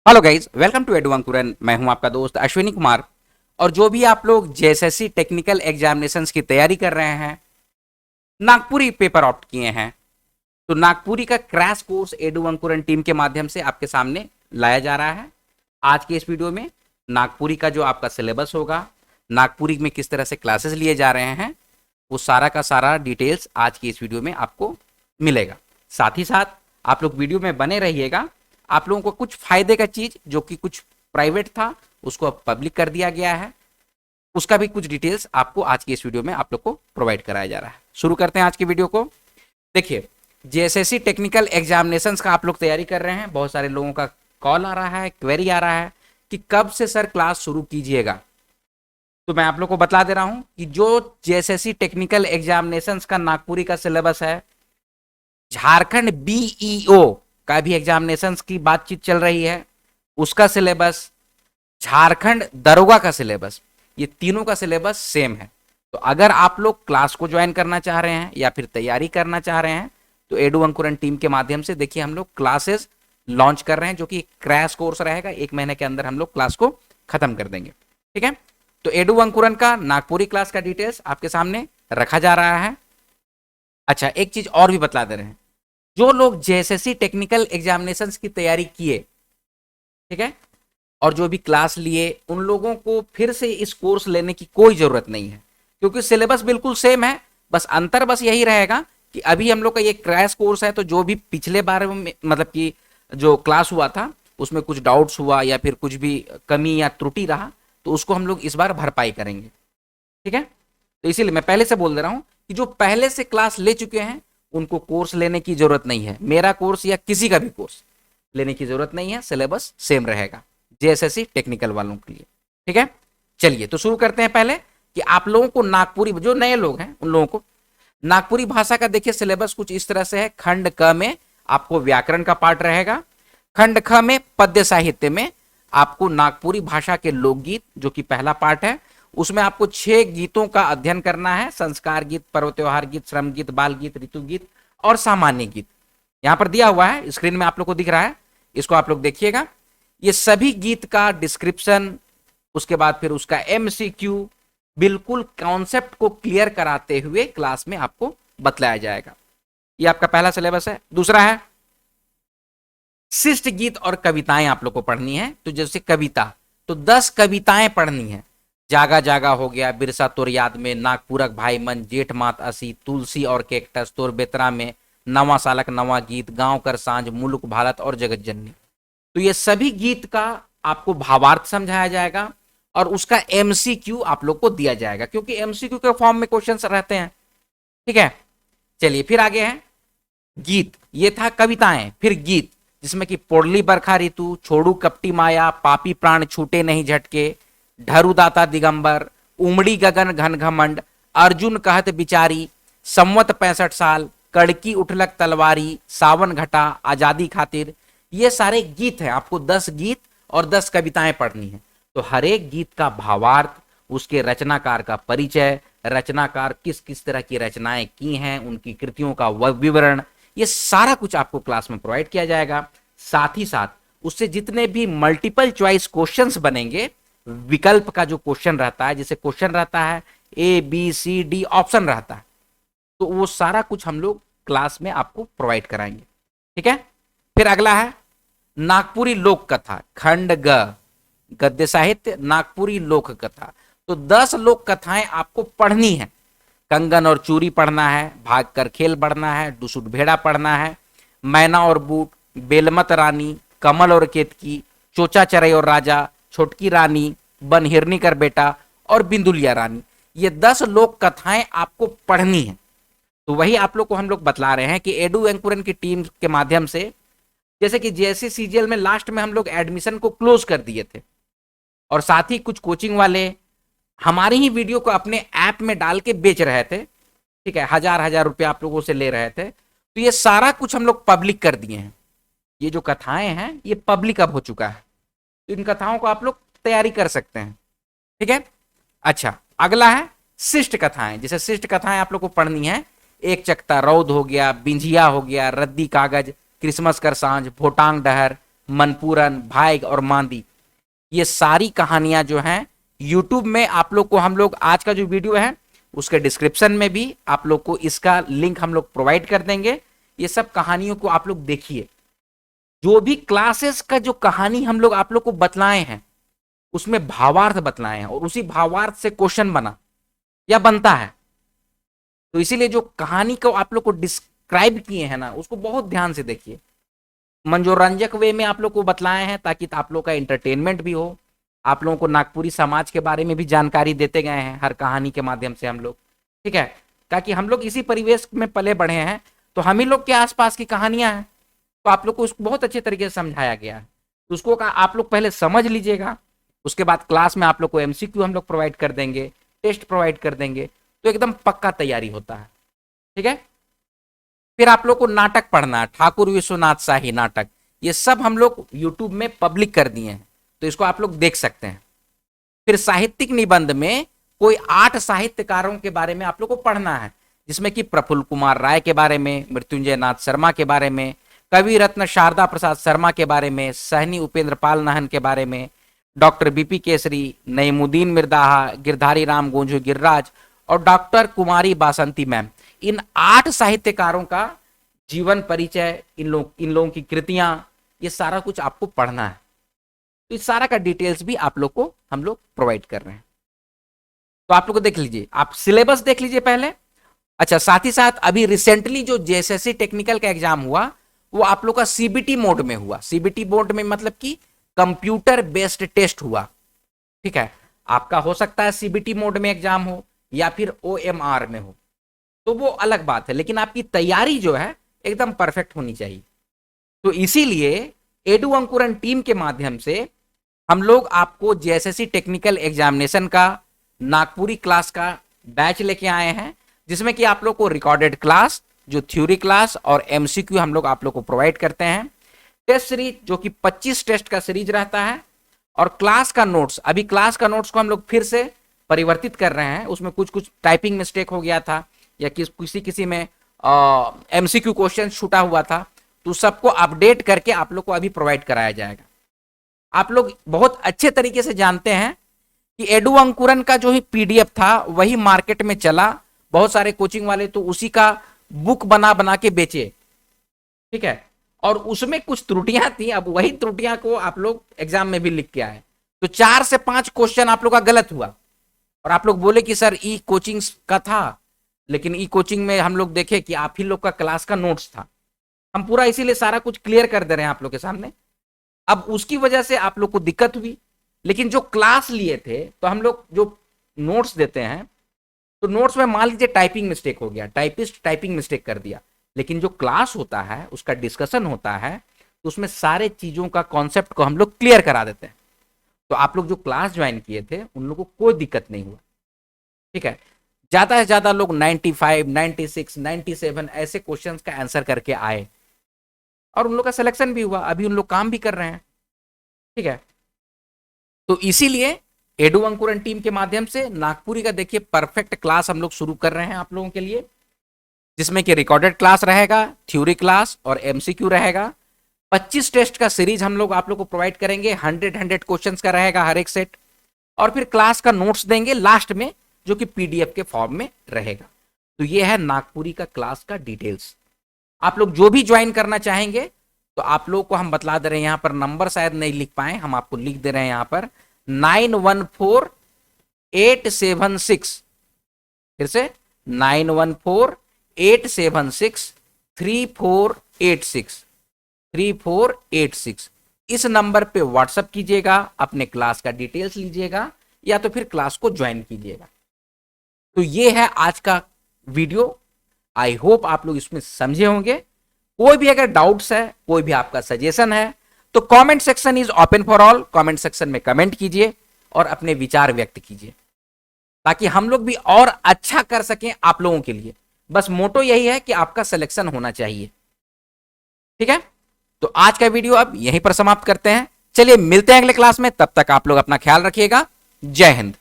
Hello guys, welcome to Edu Ankuran. मैं हूं आपका दोस्त अश्विनी कुमार। और जो भी आप लोग जेएसएससी टेक्निकल एग्जामिनेशंस की तैयारी कर रहे हैं, नागपुरी पेपर ऑप्ट किए हैं, तो नागपुरी का क्रैश कोर्स एडू अंकुरन टीम के माध्यम से आपके सामने लाया जा रहा है। आज के इस वीडियो में नागपुरी का जो आपका सिलेबस होगा, नागपुरी में किस तरह से क्लासेस लिए जा रहे हैं, वो सारा का सारा डिटेल्स आज की इस वीडियो में आपको मिलेगा। साथ ही साथ आप लोग वीडियो में बने रहिएगा। आप लोगों को कुछ फायदे का चीज जो कि कुछ प्राइवेट था उसको अब पब्लिक कर दिया गया है, उसका भी कुछ डिटेल्स आपको आज की इस वीडियो में आप लोग को प्रोवाइड कराया जा रहा है। शुरू करते हैं आज की वीडियो को। देखिए, जेएसएससी टेक्निकल एग्जामिनेशंस का आप लोग तैयारी कर रहे हैं, बहुत सारे लोगों का कॉल आ रहा है, क्वेरी आ रहा है कि कब से सर क्लास शुरू कीजिएगा। तो मैं आप लोग को बता दे रहा हूं कि जो जेएसएससी टेक्निकल एग्जामिनेशंस का नागपुरी का सिलेबस है, झारखंड बीईओ का भी एग्जामिनेशंस की बातचीत चल रही है, उसका सिलेबस, झारखंड दरोगा का सिलेबस, ये तीनों का सिलेबस सेम है। तो अगर आप लोग क्लास को ज्वाइन करना चाह रहे हैं या फिर तैयारी करना चाह रहे हैं तो एडू अंकुरन टीम के माध्यम से देखिए हम लोग क्लासेस लॉन्च कर रहे हैं, जो कि क्रैश कोर्स रहेगा। 1 महीने के अंदर हम लोग क्लास को खत्म कर देंगे। ठीक है, तो एडू अंकुरन का नागपुरी क्लास का डिटेल्स आपके सामने रखा जा रहा है। अच्छा, एक चीज और भी बता दे रहे हैं, जो लोग जेएसएससी टेक्निकल एग्जामिनेशंस की तैयारी किए, ठीक है, और जो भी क्लास लिए, उन लोगों को फिर से इस कोर्स लेने की कोई जरूरत नहीं है, क्योंकि सिलेबस बिल्कुल सेम है। बस अंतर बस यही रहेगा कि अभी हम लोग का ये क्रैश कोर्स है, तो जो भी पिछले बार में मतलब कि जो क्लास हुआ था उसमें कुछ डाउट्स हुआ या फिर कुछ भी कमी या त्रुटि रहा, तो उसको हम लोग इस बार भरपाई करेंगे। ठीक है, तो इसीलिए मैं पहले से बोल दे रहा हूं कि जो पहले से क्लास ले चुके हैं उनको कोर्स लेने की जरूरत नहीं है। मेरा कोर्स या किसी का भी कोर्स लेने की जरूरत नहीं है, सिलेबस सेम रहेगा जेएसएससी टेक्निकल वालों के लिए। ठीक है, चलिए तो शुरू करते हैं। पहले कि आप लोगों को नागपुरी, जो नए लोग हैं उन लोगों को नागपुरी भाषा का देखिए सिलेबस कुछ इस तरह से है। खंड क में आपको व्याकरण का पार्ट रहेगा। खंड ख में पद्य साहित्य में आपको नागपुरी भाषा के लोकगीत, जो कि पहला पार्ट है, उसमें आपको 6 गीतों का अध्ययन करना है। संस्कार गीत, पर्व त्योहार गीत, श्रम गीत, बाल गीत, ऋतु गीत और सामान्य गीत। यहां पर दिया हुआ है, स्क्रीन में आप लोग को दिख रहा है, इसको आप लोग देखिएगा। ये सभी गीत का डिस्क्रिप्शन, उसके बाद फिर उसका एमसीक्यू, बिल्कुल कॉन्सेप्ट को क्लियर कराते हुए क्लास में आपको बतलाया जाएगा। ये आपका पहला सिलेबस है। दूसरा है शिष्ट गीत और कविताएं आप लोग को पढ़नी है। तो जैसे कविता, तो 10 कविताएं पढ़नी है। जागा जागा हो गया, बिरसा तोर याद में, नागपुरक भाई मन, जेठ मात असी, तुलसी और केक्टस, तोर बेतरा में, नवा सालक नवा गीत, गांव कर सांझ, मुलुक भारत और जगत जननी। तो ये सभी गीत का आपको भावार्थ समझाया जाएगा और उसका एमसीक्यू आप लोग को दिया जाएगा, क्योंकि एमसीक्यू के फॉर्म में क्वेश्चंस रहते हैं। ठीक है, चलिए फिर आगे है गीत। ये था कविताएं। फिर गीत, जिसमें कि पोड़ली बरखा ऋतु, छोड़ू कपटी माया, पापी प्राण छूटे नहीं झटके, ढरुदाता दिगंबर, उमड़ी गगन घन घमंड, अर्जुन कहत बिचारी, संवत 65 साल, कड़की उठलक तलवारी, सावन घटा, आजादी खातिर। ये सारे गीत हैं। आपको 10 गीत और 10 कविताएं पढ़नी है। तो हर एक गीत का भावार्थ, उसके रचनाकार का परिचय, रचनाकार किस किस तरह की रचनाएं की हैं, उनकी कृतियों का विवरण, ये सारा कुछ आपको क्लास में प्रोवाइड किया जाएगा। साथ ही साथ उससे जितने भी मल्टीपल चॉइस क्वेश्चंस बनेंगे, विकल्प का जो क्वेश्चन रहता है, जैसे क्वेश्चन रहता है A B C D option रहता है, तो वो सारा कुछ हम लोग क्लास में आपको प्रोवाइड कराएंगे। ठीक है, फिर अगला है नागपुरी लोक कथा। खंड ग, गद्य साहित्य, नागपुरी लोक कथा। तो 10 लोक कथाएं आपको पढ़नी है। कंगन और चूरी पढ़ना है, भाग कर खेल पढ़ना है, डुसुट भेड़ा पढ़ना है, मैना और बूट, बेलमत रानी, कमल और केतकी, चोचा चरई और राजा, छोटकी रानी, बनहिरनी कर बेटा और बिंदुलिया रानी। ये 10 लोक कथाएं आपको पढ़नी है। तो वही आप लोग को हम लोग बतला रहे हैं कि एडू अंकुरन की टीम के माध्यम से, जैसे कि जेएससी सीजीएल में लास्ट में हम लोग एडमिशन को क्लोज कर दिए थे, और साथ ही कुछ कोचिंग वाले हमारी ही वीडियो को अपने ऐप में डाल के बेच रहे थे। ठीक है, 1000 रुपया आप लोगों से ले रहे थे। तो ये सारा कुछ हम लोग पब्लिक कर दिए हैं। ये जो कथाएं हैं ये पब्लिक अब हो चुका है, तो इन कथाओं को आप लोग तैयारी कर सकते हैं। ठीक है, अच्छा अगला है शिष्ट कथाएं। जैसे शिष्ट कथाएं आप लोग को पढ़नी है। एक चकता रौद हो गया, बिंझिया हो गया, रद्दी कागज, क्रिसमस कर सांझ, भोटांग डहर, मनपूरन, भाग और मांदी, ये सारी कहानियां जो हैं यूट्यूब में आप लोग को हम लोग आज का जो वीडियो है उसके डिस्क्रिप्शन में भी आप लोग को इसका लिंक हम लोग प्रोवाइड कर देंगे। ये सब कहानियों को आप लोग देखिए। जो भी क्लासेस का जो कहानी हम लोग आप लोग को बतलाए हैं उसमें भावार्थ बतलाए हैं और उसी भावार्थ से क्वेश्चन बना या बनता है। तो इसीलिए जो कहानी को आप लोग को डिस्क्राइब किए हैं ना उसको बहुत ध्यान से देखिए। मनोरंजक वे में आप लोग को बतलाए हैं ताकि आप लोग का एंटरटेनमेंट भी हो। आप लोगों को नागपुरी समाज के बारे में भी जानकारी देते गए हैं हर कहानी के माध्यम से हम लोग, ठीक है, ताकि हम लोग इसी परिवेश में पले बढ़े हैं तो हम ही लोग के आसपास की कहानियां हैं तो आप लोग को उसको बहुत अच्छे तरीके से समझाया गया है। तो उसको आप लोग पहले समझ लीजिएगा, उसके बाद क्लास में आप लोग को एमसीक्यू हम लोग प्रोवाइड कर देंगे, टेस्ट प्रोवाइड कर देंगे, तो एकदम पक्का तैयारी होता है, ठीक है। फिर आप लोग को नाटक पढ़ना है, ठाकुर विश्वनाथ शाही नाटक, ये सब हम लोग यूट्यूब में पब्लिक कर दिए हैं तो इसको आप लोग देख सकते हैं। फिर साहित्यिक निबंध में कोई 8 साहित्यकारों के बारे में आप लोग को पढ़ना है, जिसमें कि प्रफुल्ल कुमार राय के बारे में, मृत्युंजय नाथ शर्मा के बारे में, कवि रत्न शारदा प्रसाद शर्मा के बारे में, सहनी उपेंद्र पाल नाहन के बारे में, डॉक्टर बीपी केसरी, नईमुद्दीन मिर्दाहा, गिरधारी राम गोंझू गिरिराज और डॉक्टर कुमारी बासंती मैम। इन 8 साहित्यकारों का जीवन परिचय, इन लोगों की कृतियां, ये सारा कुछ आपको पढ़ना है। तो इस सारा का डिटेल्स भी आप लोग को हम लोग प्रोवाइड कर रहे हैं। तो आप लोग को देख लीजिए, आप सिलेबस देख लीजिए पहले। अच्छा, साथ ही साथ अभी रिसेंटली जो जेएसएससी टेक्निकल का एग्जाम हुआ वो आप लोग का सीबीटी मोड में हुआ। सीबीटी मोड में मतलब कि कंप्यूटर बेस्ड टेस्ट हुआ, ठीक है। आपका हो सकता है सीबीटी मोड में एग्जाम हो या फिर ओएमआर में हो, तो वो अलग बात है, लेकिन आपकी तैयारी जो है एकदम परफेक्ट होनी चाहिए। तो इसीलिए एडू अंकुरन टीम के माध्यम से हम लोग आपको जेएसएससी टेक्निकल एग्जामिनेशन का नागपुरी क्लास का बैच लेके आए हैं, जिसमें कि आप लोग को रिकॉर्डेड क्लास, जो थ्योरी क्लास और एमसीक्यू हम लोग आप लोग को प्रोवाइड करते हैं। टेस्ट सीरीज जो कि 25 टेस्ट का सीरीज रहता है और क्लास का नोट्स, अभी क्लास का नोट्स को हम लोग फिर से परिवर्तित कर रहे हैं। उसमें कुछ टाइपिंग मिस्टेक हो गया था या किसी में एमसीक्यू क्वेश्चन छूटा हुआ था, तो सबको अपडेट करके आप लोग को अभी प्रोवाइड कराया जाएगा। आप लोग बहुत अच्छे तरीके से जानते हैं कि एडू अंकुरन का जो ही पीडीएफ था वही मार्केट में चला, बहुत सारे कोचिंग वाले तो उसी का बुक बना बना के बेचे, ठीक है, और उसमें कुछ त्रुटियां थी। अब वही त्रुटियां को आप लोग एग्जाम में भी लिख के आए, तो 4 से 5 क्वेश्चन आप लोग का गलत हुआ और आप लोग बोले कि सर ई कोचिंग का था, लेकिन ई कोचिंग में हम लोग देखे कि आप ही लोग का क्लास का नोट्स था। हम पूरा इसीलिए सारा कुछ क्लियर कर दे रहे हैं आप लोग के सामने। अब उसकी वजह से आप लोग को दिक्कत हुई, लेकिन जो क्लास लिए थे तो हम लोग जो नोट्स देते हैं तो नोट्स में मान लीजिए टाइपिंग मिस्टेक हो गया, टाइपिस्ट टाइपिंग मिस्टेक कर दिया, लेकिन जो क्लास होता है उसका डिस्कशन होता है तो उसमें सारे चीजों का कॉन्सेप्ट को हम लोग क्लियर करा देते हैं। तो आप लोग जो क्लास ज्वाइन किए थे उन लोगों को कोई दिक्कत नहीं हुआ, ठीक है। ज्यादा से ज्यादा लोग 95, 96, 97 ऐसे क्वेश्चंस का आंसर करके आए और उन लोग का सिलेक्शन भी हुआ। अभी उन लोग काम भी कर रहे हैं, ठीक है। तो इसीलिए एडू अंकुरन टीम के माध्यम से नागपुरी का देखिए परफेक्ट क्लास हम लोग शुरू कर रहे हैं आप लोगों के लिए, जिसमें कि रिकॉर्डेड क्लास रहेगा, थ्योरी क्लास और एमसीक्यू रहेगा। 25 टेस्ट का सीरीज हम लोग आप लोग को प्रोवाइड करेंगे, 100 क्वेश्चंस का रहेगा हर एक सेट, और फिर क्लास का नोट्स देंगे लास्ट में जो कि पीडीएफ के फॉर्म में रहेगा। तो ये है नागपुरी का क्लास का डिटेल्स। आप लोग जो भी ज्वाइन करना चाहेंगे तो आप लोग को हम बतला दे रहे हैं, यहाँ पर नंबर शायद नहीं लिख पाए, हम आपको लिख दे रहे हैं यहाँ पर 914876, फिर से 9148763486 इस नंबर पे व्हाट्सएप कीजिएगा, अपने क्लास का डिटेल्स लीजिएगा या तो फिर क्लास को ज्वाइन कीजिएगा। तो ये है आज का वीडियो। आई होप आप लोग इसमें समझे होंगे। कोई भी अगर डाउट्स है, कोई भी आपका सजेशन है तो comment section is open for all. Comment section में कमेंट कीजिए और अपने विचार व्यक्त कीजिए ताकि हम लोग भी और अच्छा कर सकें आप लोगों के लिए। बस मोटो यही है कि आपका सिलेक्शन होना चाहिए, ठीक है। तो आज का वीडियो अब यहीं पर समाप्त करते हैं। चलिए मिलते हैं अगले क्लास में, तब तक आप लोग अपना ख्याल रखिएगा। जय हिंद।